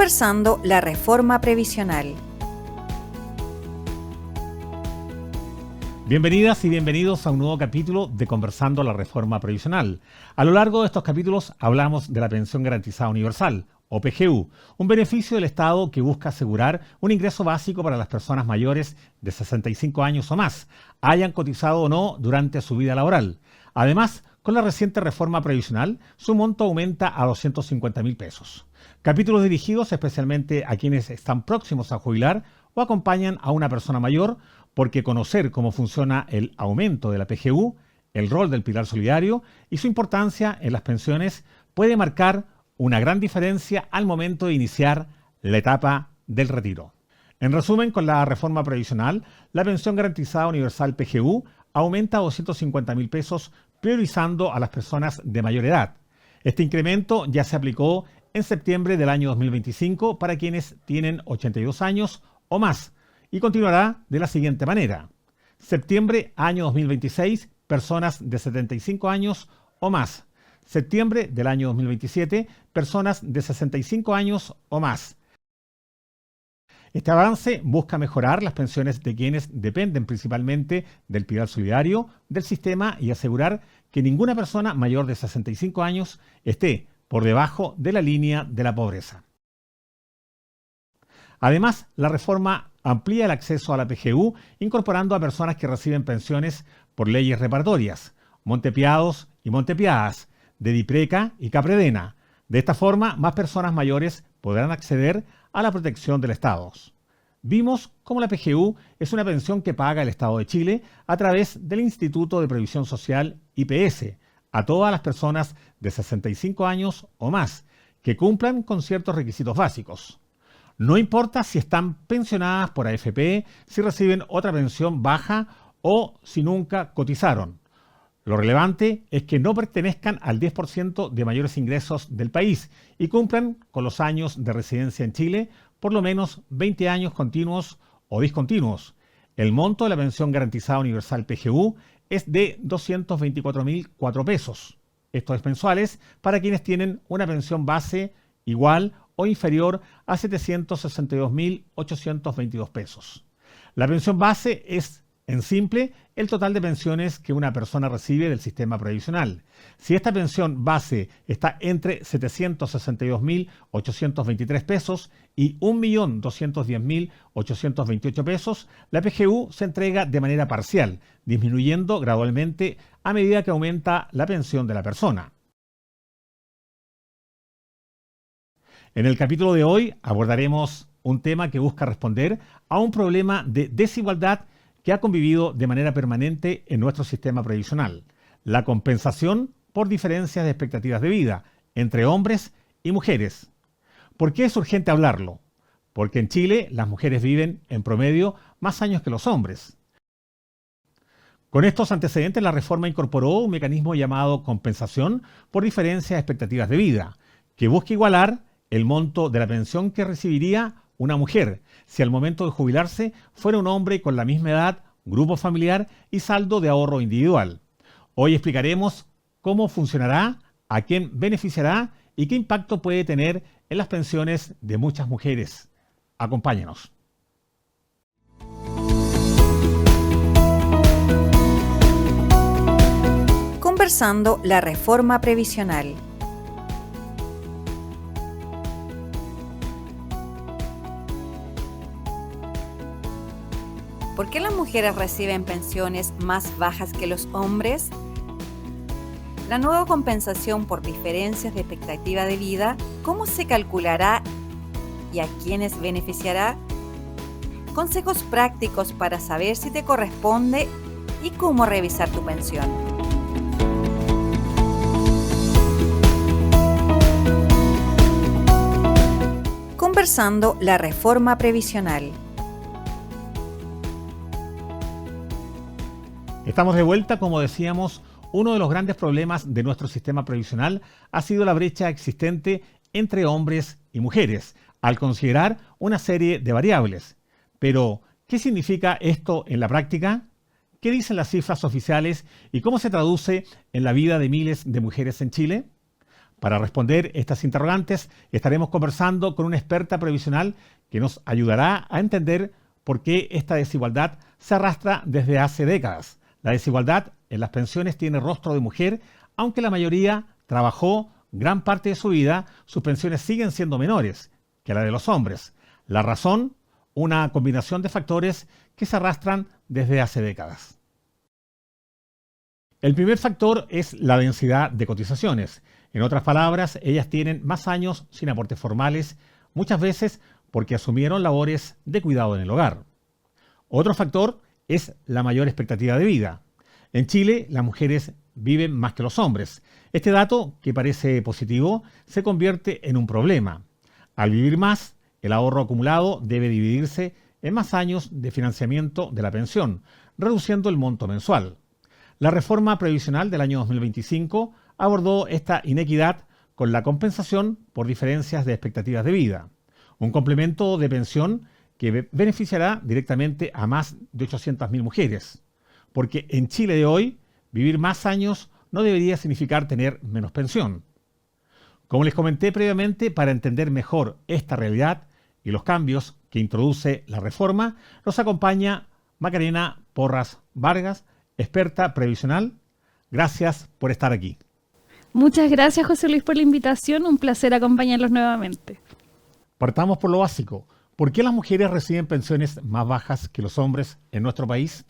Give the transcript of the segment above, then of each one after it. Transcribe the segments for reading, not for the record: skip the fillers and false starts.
Conversando la reforma previsional. Bienvenidas y bienvenidos a un nuevo capítulo de Conversando la reforma previsional. A lo largo de estos capítulos hablamos de la Pensión Garantizada Universal, o PGU, un beneficio del Estado que busca asegurar un ingreso básico para las personas mayores de 65 años o más, hayan cotizado o no durante su vida laboral. Además, con la reciente reforma previsional, su monto aumenta a 250.000 pesos. Capítulos dirigidos especialmente a quienes están próximos a jubilar o acompañan a una persona mayor, porque conocer cómo funciona el aumento de la PGU, el rol del pilar solidario y su importancia en las pensiones puede marcar una gran diferencia al momento de iniciar la etapa del retiro. En resumen, con la reforma previsional, la Pensión Garantizada Universal PGU aumenta a 250.000 pesos, priorizando a las personas de mayor edad. Este incremento ya se aplicó en septiembre del año 2025 para quienes tienen 82 años o más y continuará de la siguiente manera. Septiembre año 2026, personas de 75 años o más. Septiembre del año 2027, personas de 65 años o más. Este avance busca mejorar las pensiones de quienes dependen principalmente del pilar solidario del sistema y asegurar que ninguna persona mayor de 65 años esté por debajo de la línea de la pobreza. Además, la reforma amplía el acceso a la PGU incorporando a personas que reciben pensiones por leyes reparatorias, Montepiados y Montepiadas, de Dipreca y Capredena. De esta forma, más personas mayores podrán acceder a la protección del Estado. Vimos cómo la PGU es una pensión que paga el Estado de Chile a través del Instituto de Previsión Social IPS a todas las personas de 65 años o más que cumplan con ciertos requisitos básicos. No importa si están pensionadas por AFP, si reciben otra pensión baja o si nunca cotizaron. Lo relevante es que no pertenezcan al 10% de mayores ingresos del país y cumplan con los años de residencia en Chile, por lo menos 20 años continuos o discontinuos. El monto de la Pensión Garantizada Universal PGU es de 224.004 pesos. Esto es mensuales para quienes tienen una pensión base igual o inferior a 762.822 pesos. La pensión base es, en simple, el total de pensiones que una persona recibe del sistema previsional. Si esta pensión base está entre 762.823 pesos y 1.210.828 pesos, la PGU se entrega de manera parcial, disminuyendo gradualmente a medida que aumenta la pensión de la persona. En el capítulo de hoy abordaremos un tema que busca responder a un problema de desigualdad que ha convivido de manera permanente en nuestro sistema previsional: la compensación por diferencias de expectativas de vida entre hombres y mujeres. ¿Por qué es urgente hablarlo? Porque en Chile las mujeres viven en promedio más años que los hombres. Con estos antecedentes, la reforma incorporó un mecanismo llamado compensación por diferencias de expectativas de vida, que busca igualar el monto de la pensión que recibiría una mujer si al momento de jubilarse fuera un hombre con la misma edad, grupo familiar y saldo de ahorro individual. Hoy explicaremos cómo funcionará, a quién beneficiará y qué impacto puede tener en las pensiones de muchas mujeres. Acompáñenos. Conversando la reforma previsional. ¿Por qué las mujeres reciben pensiones más bajas que los hombres? La nueva compensación por diferencias de expectativa de vida, ¿cómo se calculará y a quiénes beneficiará? Consejos prácticos para saber si te corresponde y cómo revisar tu pensión. Conversando la reforma previsional. Estamos de vuelta. Como decíamos, uno de los grandes problemas de nuestro sistema previsional ha sido la brecha existente entre hombres y mujeres, al considerar una serie de variables. Pero, ¿qué significa esto en la práctica? ¿Qué dicen las cifras oficiales y cómo se traduce en la vida de miles de mujeres en Chile? Para responder estas interrogantes, estaremos conversando con una experta previsional que nos ayudará a entender por qué esta desigualdad se arrastra desde hace décadas. La desigualdad en las pensiones tiene rostro de mujer, aunque la mayoría trabajó gran parte de su vida, sus pensiones siguen siendo menores que la de los hombres. La razón, una combinación de factores que se arrastran desde hace décadas. El primer factor es la densidad de cotizaciones. En otras palabras, ellas tienen más años sin aportes formales, muchas veces porque asumieron labores de cuidado en el hogar. Otro factor es la mayor expectativa de vida. En Chile, las mujeres viven más que los hombres. Este dato, que parece positivo, se convierte en un problema. Al vivir más, el ahorro acumulado debe dividirse en más años de financiamiento de la pensión, reduciendo el monto mensual. La reforma previsional del año 2025 abordó esta inequidad con la compensación por diferencias de expectativas de vida, un complemento de pensión que beneficiará directamente a más de 800.000 mujeres, porque en Chile de hoy, vivir más años no debería significar tener menos pensión. Como les comenté previamente, para entender mejor esta realidad y los cambios que introduce la reforma, nos acompaña Macarena Porras Vargas, experta previsional. Gracias por estar aquí. Muchas gracias, José Luis, por la invitación. Un placer acompañarlos nuevamente. Partamos por lo básico. ¿Por qué las mujeres reciben pensiones más bajas que los hombres en nuestro país?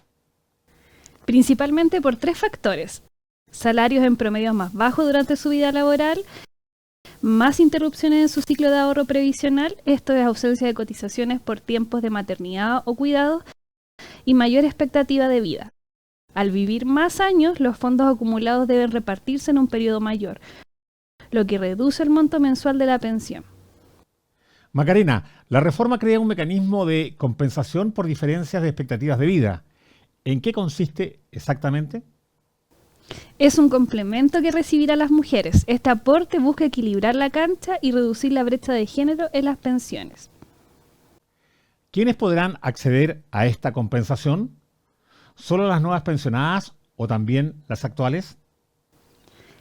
Principalmente por 3 factores. Salarios en promedio más bajos durante su vida laboral, más interrupciones en su ciclo de ahorro previsional, esto es ausencia de cotizaciones por tiempos de maternidad o cuidado, y mayor expectativa de vida. Al vivir más años, los fondos acumulados deben repartirse en un periodo mayor, lo que reduce el monto mensual de la pensión. Macarena, la reforma crea un mecanismo de compensación por diferencias de expectativas de vida. ¿En qué consiste exactamente? Es un complemento que recibirán las mujeres. Este aporte busca equilibrar la cancha y reducir la brecha de género en las pensiones. ¿Quiénes podrán acceder a esta compensación? ¿Solo las nuevas pensionadas o también las actuales?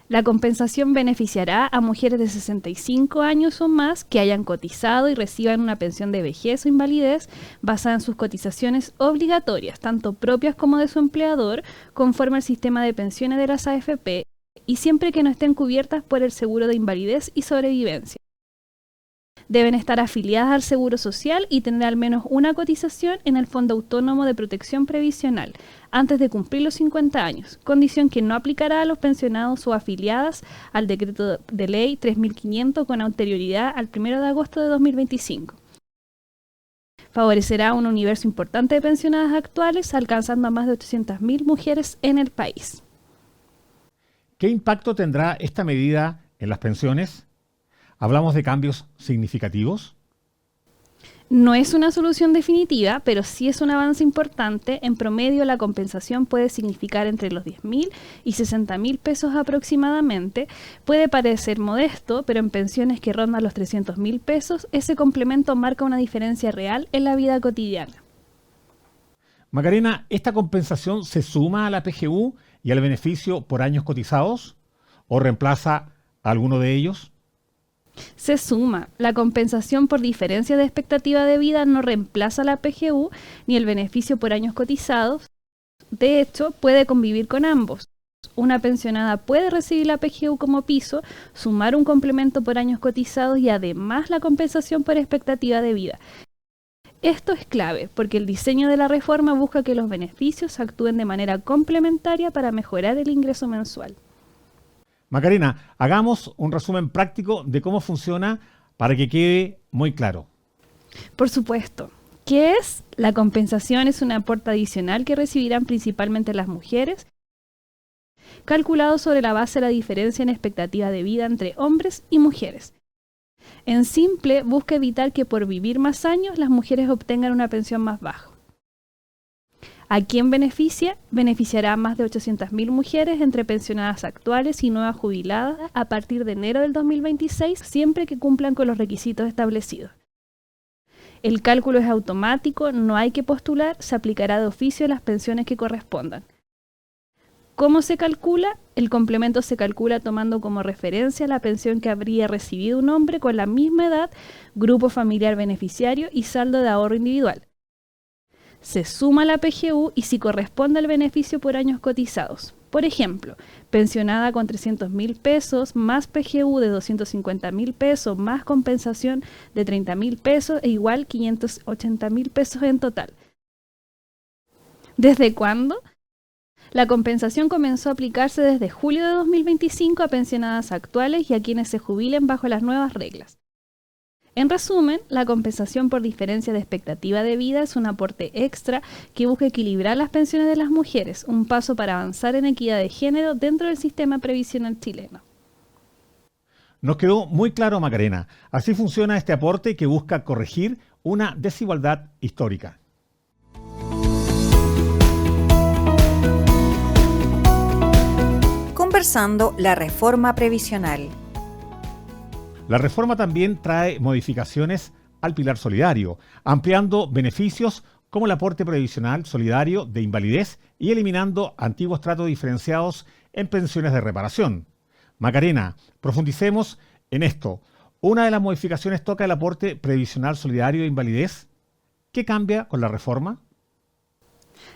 La compensación beneficiará a mujeres de 65 años o más que hayan cotizado y reciban una pensión de vejez o invalidez basada en sus cotizaciones obligatorias, tanto propias como de su empleador, conforme al sistema de pensiones de las AFP, y siempre que no estén cubiertas por el seguro de invalidez y sobrevivencia. Deben estar afiliadas al Seguro Social y tener al menos una cotización en el Fondo Autónomo de Protección Previsional antes de cumplir los 50 años, condición que no aplicará a los pensionados o afiliadas al Decreto de Ley 3500 con anterioridad al 1 de agosto de 2025. Favorecerá un universo importante de pensionadas actuales, alcanzando a más de 800.000 mujeres en el país. ¿Qué impacto tendrá esta medida en las pensiones? ¿Hablamos de cambios significativos? No es una solución definitiva, pero sí es un avance importante. En promedio, la compensación puede significar entre los 10.000 y 60.000 pesos aproximadamente. Puede parecer modesto, pero en pensiones que rondan los 300.000 pesos, ese complemento marca una diferencia real en la vida cotidiana. Macarena, ¿esta compensación se suma a la PGU y al beneficio por años cotizados? ¿O reemplaza a alguno de ellos? Se suma. La compensación por diferencia de expectativa de vida no reemplaza la PGU ni el beneficio por años cotizados. De hecho, puede convivir con ambos. Una pensionada puede recibir la PGU como piso, sumar un complemento por años cotizados y además la compensación por expectativa de vida. Esto es clave porque el diseño de la reforma busca que los beneficios actúen de manera complementaria para mejorar el ingreso mensual. Macarena, hagamos un resumen práctico de cómo funciona para que quede muy claro. Por supuesto. ¿Qué es? La compensación es un aporte adicional que recibirán principalmente las mujeres, calculado sobre la base de la diferencia en expectativa de vida entre hombres y mujeres. En simple, busca evitar que por vivir más años las mujeres obtengan una pensión más baja. ¿A quién beneficia? Beneficiará a más de 800.000 mujeres entre pensionadas actuales y nuevas jubiladas a partir de enero del 2026, siempre que cumplan con los requisitos establecidos. El cálculo es automático, no hay que postular, se aplicará de oficio a las pensiones que correspondan. ¿Cómo se calcula? El complemento se calcula tomando como referencia la pensión que habría recibido un hombre con la misma edad, grupo familiar beneficiario y saldo de ahorro individual. Se suma la PGU y si corresponde al beneficio por años cotizados. Por ejemplo, pensionada con 300.000 pesos más PGU de 250.000 pesos más compensación de 30.000 pesos e igual 580.000 pesos en total. ¿Desde cuándo? La compensación comenzó a aplicarse desde julio de 2025 a pensionadas actuales y a quienes se jubilen bajo las nuevas reglas. En resumen, la compensación por diferencia de expectativa de vida es un aporte extra que busca equilibrar las pensiones de las mujeres, un paso para avanzar en equidad de género dentro del sistema previsional chileno. Nos quedó muy claro, Macarena. Así funciona este aporte que busca corregir una desigualdad histórica. Conversando la reforma previsional. La reforma también trae modificaciones al pilar solidario, ampliando beneficios como el aporte previsional solidario de invalidez y eliminando antiguos tratos diferenciados en pensiones de reparación. Macarena, profundicemos en esto. Una de las modificaciones toca el aporte previsional solidario de invalidez. ¿Qué cambia con la reforma?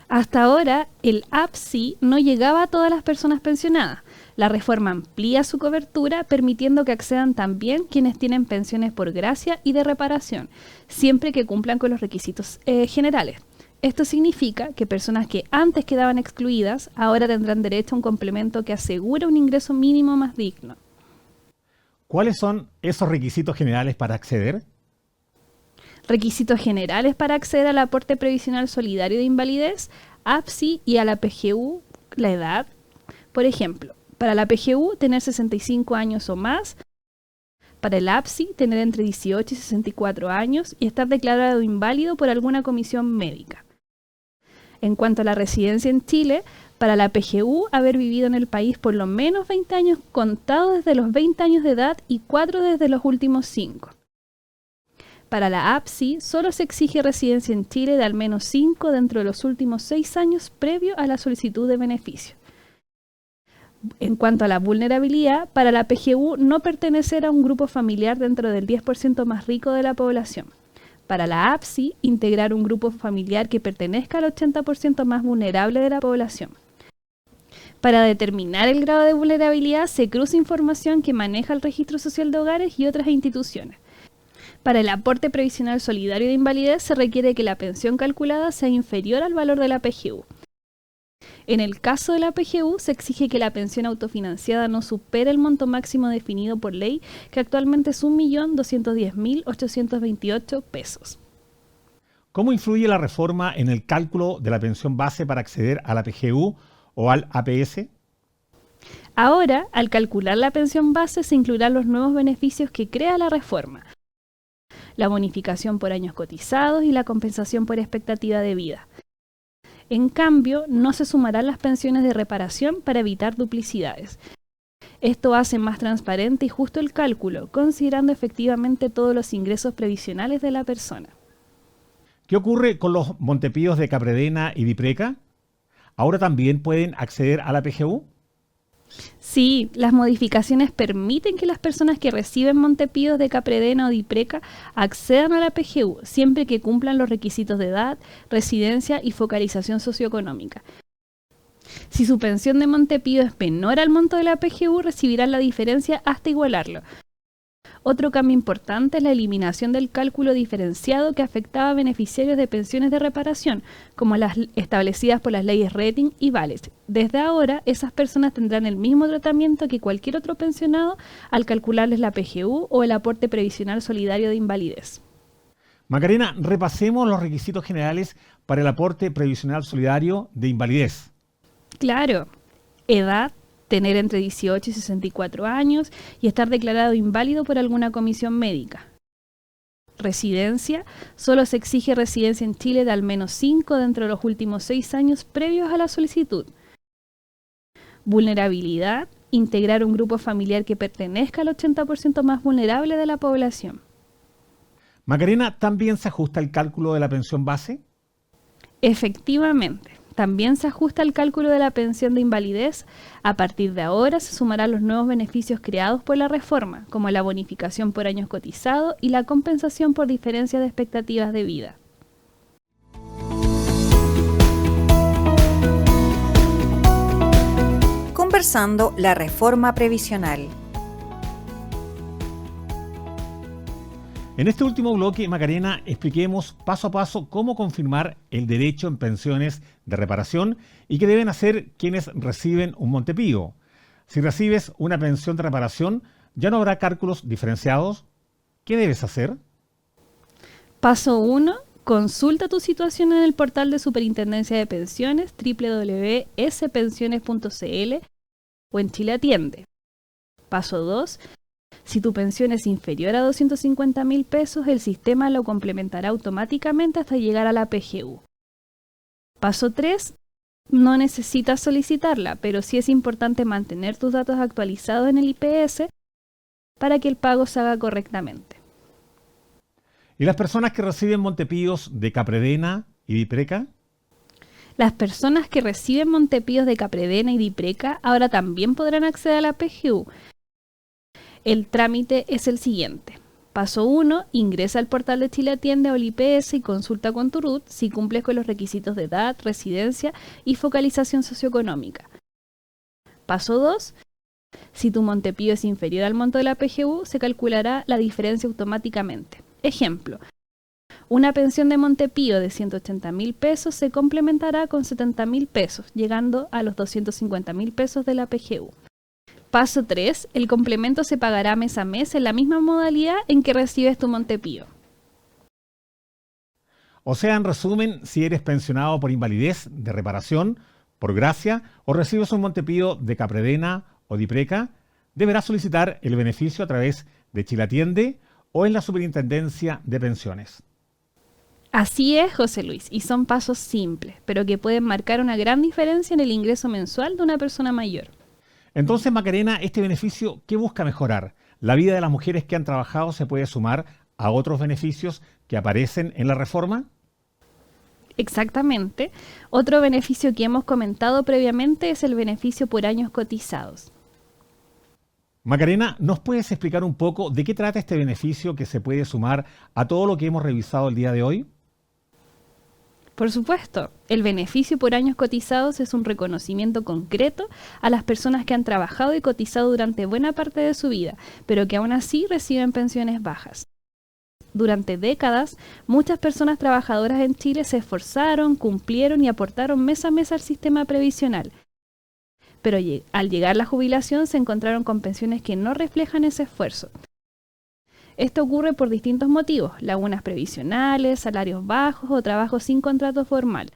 Hasta ahora, el APSI no llegaba a todas las personas pensionadas. La reforma amplía su cobertura, permitiendo que accedan también quienes tienen pensiones por gracia y de reparación, siempre que cumplan con los requisitos generales. Esto significa que personas que antes quedaban excluidas, ahora tendrán derecho a un complemento que asegura un ingreso mínimo más digno. ¿Cuáles son esos requisitos generales para acceder? Requisitos generales para acceder al aporte previsional solidario de invalidez, APSI y a la PGU, la edad. Por ejemplo, para la PGU tener 65 años o más, para el APSI tener entre 18 y 64 años y estar declarado inválido por alguna comisión médica. En cuanto a la residencia en Chile, para la PGU haber vivido en el país por lo menos 20 años contados desde los 20 años de edad y 4 desde los últimos 5. Para la APSI, solo se exige residencia en Chile de al menos 5 dentro de los últimos 6 años previo a la solicitud de beneficio. En cuanto a la vulnerabilidad, para la PGU no pertenecer a un grupo familiar dentro del 10% más rico de la población. Para la APSI, integrar un grupo familiar que pertenezca al 80% más vulnerable de la población. Para determinar el grado de vulnerabilidad, se cruza información que maneja el Registro Social de Hogares y otras instituciones. Para el aporte previsional solidario de invalidez se requiere que la pensión calculada sea inferior al valor de la PGU. En el caso de la PGU se exige que la pensión autofinanciada no supere el monto máximo definido por ley, que actualmente es 1.210.828 pesos. ¿Cómo influye la reforma en el cálculo de la pensión base para acceder a la PGU o al APS? Ahora, al calcular la pensión base se incluirán los nuevos beneficios que crea la reforma: la bonificación por años cotizados y la compensación por expectativa de vida. En cambio, no se sumarán las pensiones de reparación para evitar duplicidades. Esto hace más transparente y justo el cálculo, considerando efectivamente todos los ingresos previsionales de la persona. ¿Qué ocurre con los montepíos de Capredena y Dipreca? ¿Ahora también pueden acceder a la PGU? Sí, las modificaciones permiten que las personas que reciben montepíos de Capredena o Dipreca accedan a la PGU, siempre que cumplan los requisitos de edad, residencia y focalización socioeconómica. Si su pensión de montepío es menor al monto de la PGU, recibirán la diferencia hasta igualarlo. Otro cambio importante es la eliminación del cálculo diferenciado que afectaba a beneficiarios de pensiones de reparación, como las establecidas por las leyes Rettig y Valech. Desde ahora, esas personas tendrán el mismo tratamiento que cualquier otro pensionado al calcularles la PGU o el aporte previsional solidario de invalidez. Macarena, repasemos los requisitos generales para el aporte previsional solidario de invalidez. Claro, edad, tener entre 18 y 64 años y estar declarado inválido por alguna comisión médica. Residencia, solo se exige residencia en Chile de al menos 5 dentro de los últimos 6 años previos a la solicitud. Vulnerabilidad, integrar un grupo familiar que pertenezca al 80% más vulnerable de la población. Macarena, ¿también se ajusta el cálculo de la pensión base? Efectivamente. También se ajusta el cálculo de la pensión de invalidez. A partir de ahora se sumarán los nuevos beneficios creados por la reforma, como la bonificación por años cotizados y la compensación por diferencias de expectativas de vida. Conversando la reforma previsional. En este último bloque, Macarena, expliquemos paso a paso cómo confirmar el derecho en pensiones de reparación y qué deben hacer quienes reciben un Montepío. Si recibes una pensión de reparación, ¿ya no habrá cálculos diferenciados? ¿Qué debes hacer? Paso 1. Consulta tu situación en el portal de Superintendencia de Pensiones www.spensiones.cl o en Chile Atiende. Paso 2. Si tu pensión es inferior a 250.000 pesos, el sistema lo complementará automáticamente hasta llegar a la PGU. Paso 3. No necesitas solicitarla, pero sí es importante mantener tus datos actualizados en el IPS para que el pago se haga correctamente. ¿Y las personas que reciben Montepíos de Capredena y Dipreca? Las personas que reciben Montepíos de Capredena y Dipreca ahora también podrán acceder a la PGU. El trámite es el siguiente. Paso 1. Ingresa al portal de Chile Atiende o el IPS y consulta con tu RUT si cumples con los requisitos de edad, residencia y focalización socioeconómica. Paso 2. Si tu Montepío es inferior al monto de la PGU, se calculará la diferencia automáticamente. Ejemplo. Una pensión de Montepío de 180.000 pesos se complementará con 70.000 pesos, llegando a los 250.000 pesos de la PGU. Paso 3. El complemento se pagará mes a mes en la misma modalidad en que recibes tu Montepío. O sea, en resumen, si eres pensionado por invalidez, de reparación, por gracia, o recibes un Montepío de Capredena o Dipreca, deberás solicitar el beneficio a través de Chile Atiende o en la Superintendencia de Pensiones. Así es, José Luis, y son pasos simples, pero que pueden marcar una gran diferencia en el ingreso mensual de una persona mayor. Entonces, Macarena, ¿este beneficio qué busca mejorar? ¿La vida de las mujeres que han trabajado se puede sumar a otros beneficios que aparecen en la reforma? Exactamente. Otro beneficio que hemos comentado previamente es el beneficio por años cotizados. Macarena, ¿nos puedes explicar un poco de qué trata este beneficio que se puede sumar a todo lo que hemos revisado el día de hoy? Por supuesto, el beneficio por años cotizados es un reconocimiento concreto a las personas que han trabajado y cotizado durante buena parte de su vida, pero que aún así reciben pensiones bajas. Durante décadas, muchas personas trabajadoras en Chile se esforzaron, cumplieron y aportaron mes a mes al sistema previsional. Pero al llegar la jubilación se encontraron con pensiones que no reflejan ese esfuerzo. Esto ocurre por distintos motivos: lagunas previsionales, salarios bajos o trabajo sin contrato formal.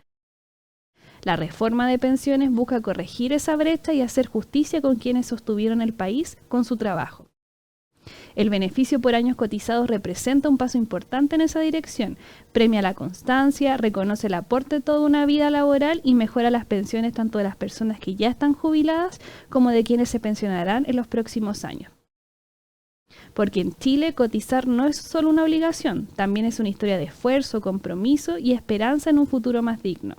La reforma de pensiones busca corregir esa brecha y hacer justicia con quienes sostuvieron el país con su trabajo. El beneficio por años cotizados representa un paso importante en esa dirección, premia la constancia, reconoce el aporte de toda una vida laboral y mejora las pensiones tanto de las personas que ya están jubiladas como de quienes se pensionarán en los próximos años. Porque en Chile cotizar no es solo una obligación, también es una historia de esfuerzo, compromiso y esperanza en un futuro más digno.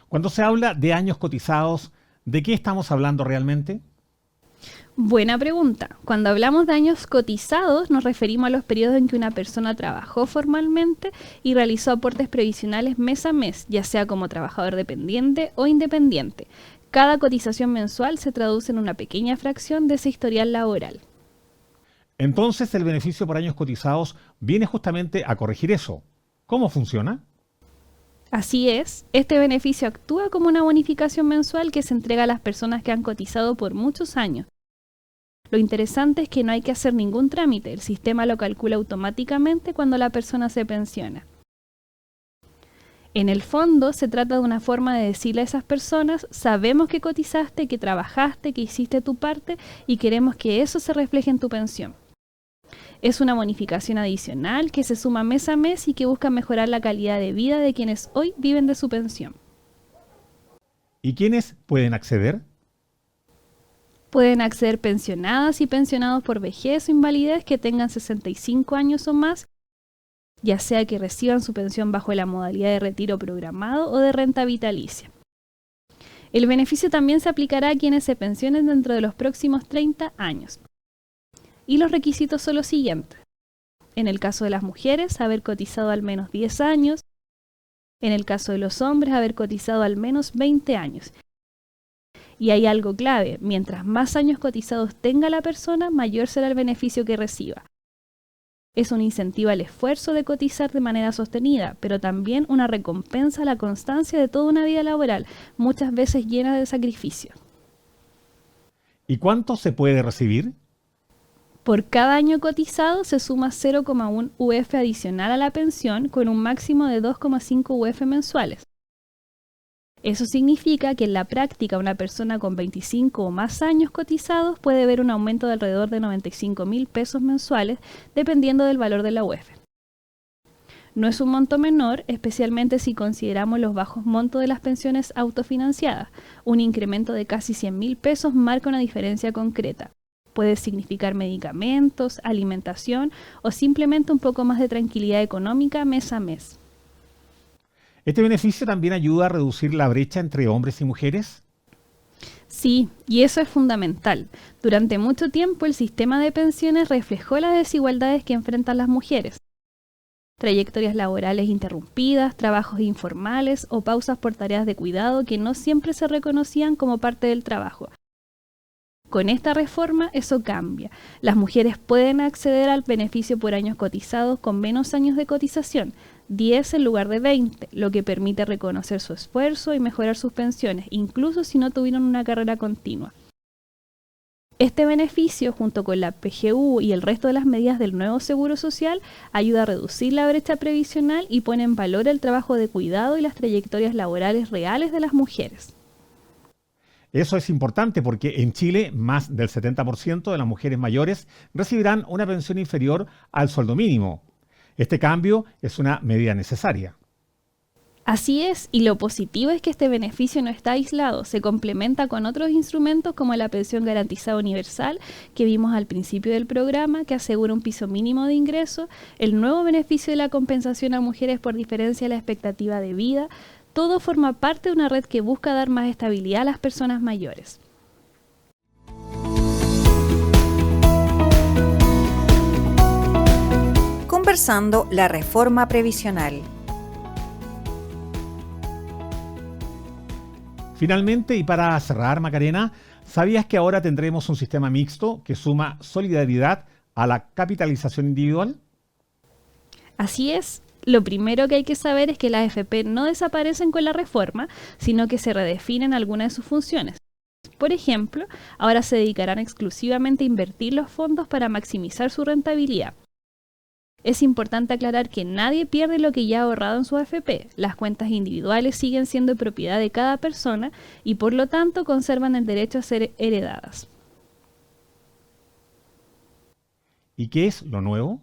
Cuando se habla de años cotizados, ¿de qué estamos hablando realmente? Buena pregunta. Cuando hablamos de años cotizados nos referimos a los periodos en que una persona trabajó formalmente y realizó aportes previsionales mes a mes, ya sea como trabajador dependiente o independiente. Cada cotización mensual se traduce en una pequeña fracción de ese historial laboral. Entonces, el beneficio por años cotizados viene justamente a corregir eso. ¿Cómo funciona? Así es, este beneficio actúa como una bonificación mensual que se entrega a las personas que han cotizado por muchos años. Lo interesante es que no hay que hacer ningún trámite, el sistema lo calcula automáticamente cuando la persona se pensiona. En el fondo, se trata de una forma de decirle a esas personas: sabemos que cotizaste, que trabajaste, que hiciste tu parte y queremos que eso se refleje en tu pensión. Es una bonificación adicional que se suma mes a mes y que busca mejorar la calidad de vida de quienes hoy viven de su pensión. ¿Y quiénes pueden acceder? Pueden acceder pensionadas y pensionados por vejez o invalidez que tengan 65 años o más, ya sea que reciban su pensión bajo la modalidad de retiro programado o de renta vitalicia. El beneficio también se aplicará a quienes se pensionen dentro de los próximos 30 años. Y los requisitos son los siguientes. En el caso de las mujeres, haber cotizado al menos 10 años. En el caso de los hombres, haber cotizado al menos 20 años. Y hay algo clave, mientras más años cotizados tenga la persona, mayor será el beneficio que reciba. Es un incentivo al esfuerzo de cotizar de manera sostenida, pero también una recompensa a la constancia de toda una vida laboral, muchas veces llena de sacrificio. ¿Y cuánto se puede recibir? Por cada año cotizado se suma 0,1 UF adicional a la pensión con un máximo de 2,5 UF mensuales. Eso significa que en la práctica una persona con 25 o más años cotizados puede ver un aumento de alrededor de 95.000 pesos mensuales dependiendo del valor de la UF. No es un monto menor, especialmente si consideramos los bajos montos de las pensiones autofinanciadas. Un incremento de casi 100.000 pesos marca una diferencia concreta. Puede significar medicamentos, alimentación o simplemente un poco más de tranquilidad económica mes a mes. ¿Este beneficio también ayuda a reducir la brecha entre hombres y mujeres? Sí, y eso es fundamental. Durante mucho tiempo el sistema de pensiones reflejó las desigualdades que enfrentan las mujeres. Trayectorias laborales interrumpidas, trabajos informales o pausas por tareas de cuidado que no siempre se reconocían como parte del trabajo. Con esta reforma eso cambia. Las mujeres pueden acceder al beneficio por años cotizados con menos años de cotización, 10 en lugar de 20, lo que permite reconocer su esfuerzo y mejorar sus pensiones, incluso si no tuvieron una carrera continua. Este beneficio, junto con la PGU y el resto de las medidas del nuevo Seguro Social, ayuda a reducir la brecha previsional y pone en valor el trabajo de cuidado y las trayectorias laborales reales de las mujeres. Eso es importante porque en Chile más del 70% de las mujeres mayores recibirán una pensión inferior al sueldo mínimo. Este cambio es una medida necesaria. Así es, y lo positivo es que este beneficio no está aislado, se complementa con otros instrumentos como la pensión garantizada universal que vimos al principio del programa, que asegura un piso mínimo de ingreso, el nuevo beneficio de la compensación a mujeres por diferencia de la expectativa de vida. Todo forma parte de una red que busca dar más estabilidad a las personas mayores. Conversando la reforma previsional. Finalmente, y para cerrar, Macarena, ¿sabías que ahora tendremos un sistema mixto que suma solidaridad a la capitalización individual? Así es. Lo primero que hay que saber es que las AFP no desaparecen con la reforma, sino que se redefinen algunas de sus funciones. Por ejemplo, ahora se dedicarán exclusivamente a invertir los fondos para maximizar su rentabilidad. Es importante aclarar que nadie pierde lo que ya ha ahorrado en su AFP. Las cuentas individuales siguen siendo propiedad de cada persona y por lo tanto conservan el derecho a ser heredadas. ¿Y qué es lo nuevo?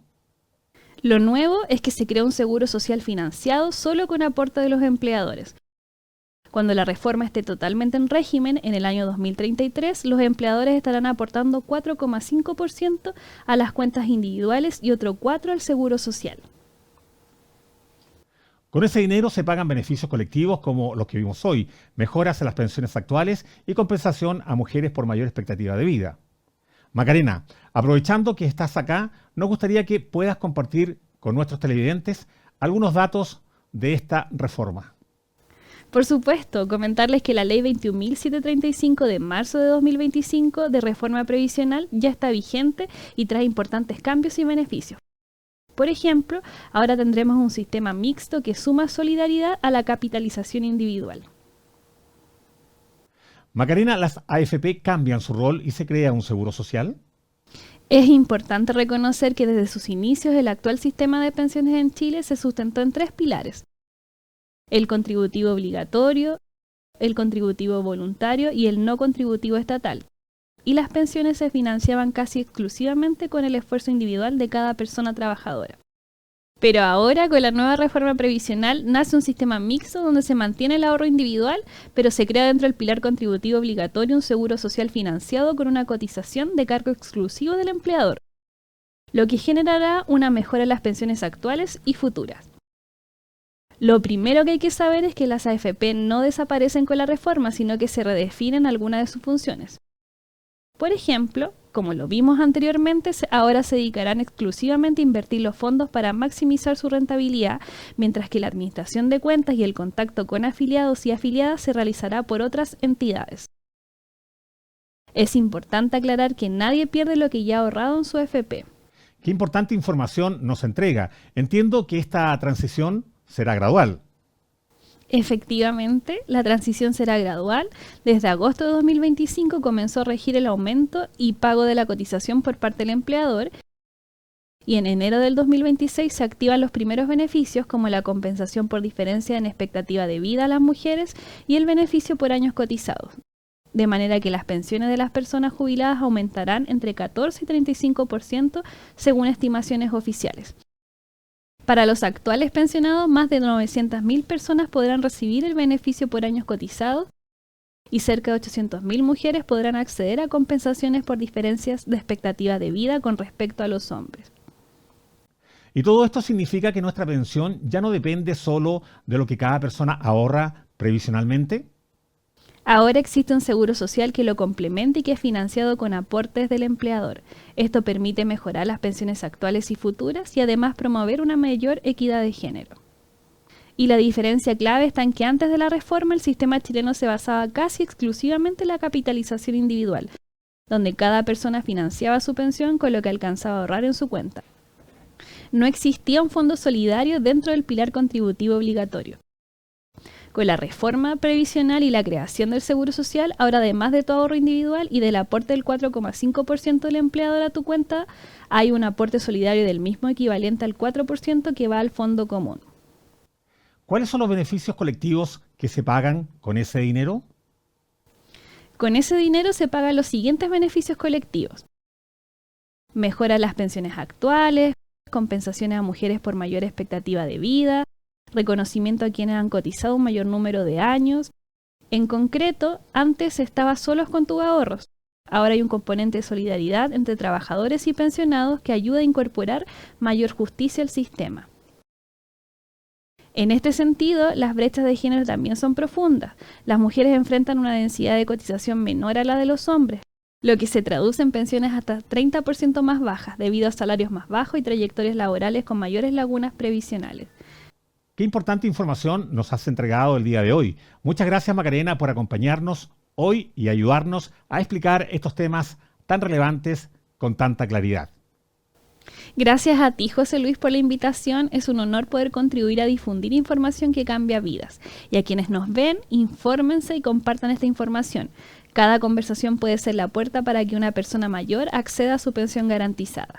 Lo nuevo es que se crea un seguro social financiado solo con aporte de los empleadores. Cuando la reforma esté totalmente en régimen, en el año 2033, los empleadores estarán aportando 4,5% a las cuentas individuales y otro 4% al seguro social. Con ese dinero se pagan beneficios colectivos como los que vimos hoy, mejoras en las pensiones actuales y compensación a mujeres por mayor expectativa de vida. Macarena, aprovechando que estás acá, nos gustaría que puedas compartir con nuestros televidentes algunos datos de esta reforma. Por supuesto, comentarles que la Ley 21.735 de marzo de 2025 de reforma previsional ya está vigente y trae importantes cambios y beneficios. Por ejemplo, ahora tendremos un sistema mixto que suma solidaridad a la capitalización individual. Macarena, ¿las AFP cambian su rol y se crea un seguro social? Es importante reconocer que desde sus inicios el actual sistema de pensiones en Chile se sustentó en 3 pilares: el contributivo obligatorio, el contributivo voluntario y el no contributivo estatal. Y las pensiones se financiaban casi exclusivamente con el esfuerzo individual de cada persona trabajadora. Pero ahora, con la nueva reforma previsional, nace un sistema mixto donde se mantiene el ahorro individual, pero se crea dentro del pilar contributivo obligatorio un seguro social financiado con una cotización de cargo exclusivo del empleador, lo que generará una mejora en las pensiones actuales y futuras. Lo primero que hay que saber es que las AFP no desaparecen con la reforma, sino que se redefinen algunas de sus funciones. Por ejemplo, como lo vimos anteriormente, ahora se dedicarán exclusivamente a invertir los fondos para maximizar su rentabilidad, mientras que la administración de cuentas y el contacto con afiliados y afiliadas se realizará por otras entidades. Es importante aclarar que nadie pierde lo que ya ha ahorrado en su AFP. Qué importante información nos entrega. Entiendo que esta transición será gradual. Efectivamente, la transición será gradual. Desde agosto de 2025 comenzó a regir el aumento y pago de la cotización por parte del empleador, y en enero del 2026 se activan los primeros beneficios como la compensación por diferencia en expectativa de vida a las mujeres y el beneficio por años cotizados. De manera que las pensiones de las personas jubiladas aumentarán entre 14 y 35% según estimaciones oficiales. Para los actuales pensionados, más de 900.000 personas podrán recibir el beneficio por años cotizados y cerca de 800.000 mujeres podrán acceder a compensaciones por diferencias de expectativa de vida con respecto a los hombres. Y todo esto significa que nuestra pensión ya no depende solo de lo que cada persona ahorra previsionalmente. Ahora existe un seguro social que lo complementa y que es financiado con aportes del empleador. Esto permite mejorar las pensiones actuales y futuras y además promover una mayor equidad de género. Y la diferencia clave está en que antes de la reforma el sistema chileno se basaba casi exclusivamente en la capitalización individual, donde cada persona financiaba su pensión con lo que alcanzaba a ahorrar en su cuenta. No existía un fondo solidario dentro del pilar contributivo obligatorio. Con la reforma previsional y la creación del Seguro Social, ahora además de tu ahorro individual y del aporte del 4,5% del empleador a tu cuenta, hay un aporte solidario del mismo equivalente al 4% que va al fondo común. ¿Cuáles son los beneficios colectivos que se pagan con ese dinero? Con ese dinero se pagan los siguientes beneficios colectivos. Mejora las pensiones actuales, compensaciones a mujeres por mayor expectativa de vida, reconocimiento a quienes han cotizado un mayor número de años. En concreto, antes estabas solos con tus ahorros. Ahora hay un componente de solidaridad entre trabajadores y pensionados que ayuda a incorporar mayor justicia al sistema. En este sentido, las brechas de género también son profundas. Las mujeres enfrentan una densidad de cotización menor a la de los hombres, lo que se traduce en pensiones hasta 30% más bajas debido a salarios más bajos y trayectorias laborales con mayores lagunas previsionales. Qué importante información nos has entregado el día de hoy. Muchas gracias, Macarena, por acompañarnos hoy y ayudarnos a explicar estos temas tan relevantes con tanta claridad. Gracias a ti, José Luis, por la invitación. Es un honor poder contribuir a difundir información que cambia vidas. Y a quienes nos ven, infórmense y compartan esta información. Cada conversación puede ser la puerta para que una persona mayor acceda a su pensión garantizada.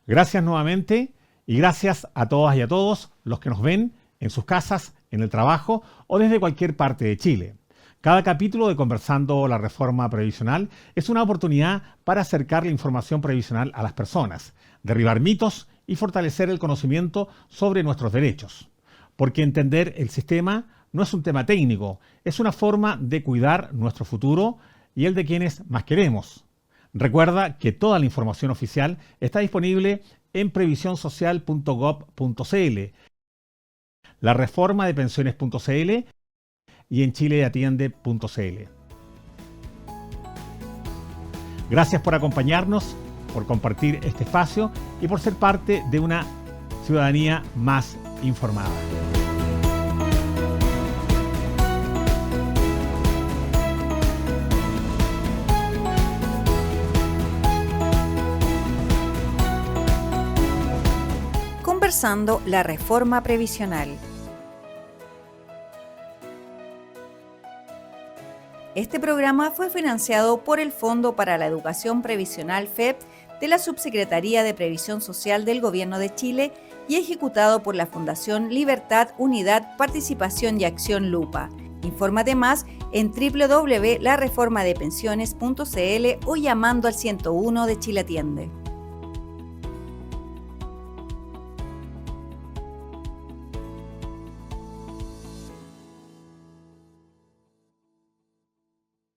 Gracias nuevamente. Y gracias a todas y a todos los que nos ven en sus casas, en el trabajo o desde cualquier parte de Chile. Cada capítulo de Conversando la Reforma Previsional es una oportunidad para acercar la información previsional a las personas, derribar mitos y fortalecer el conocimiento sobre nuestros derechos. Porque entender el sistema no es un tema técnico, es una forma de cuidar nuestro futuro y el de quienes más queremos. Recuerda que toda la información oficial está disponible en previsionsocial.gov.cl, la reforma de pensiones.cl y en chileatiende.cl. Gracias por acompañarnos, por compartir este espacio y por ser parte de una ciudadanía más informada. Conversando la reforma previsional. Este programa fue financiado por el Fondo para la Educación Previsional FEP de la Subsecretaría de Previsión Social del Gobierno de Chile y ejecutado por la Fundación Libertad, Unidad, Participación y Acción Lupa. Infórmate más en www.lareformadepensiones.cl o llamando al 101 de Chile Atiende.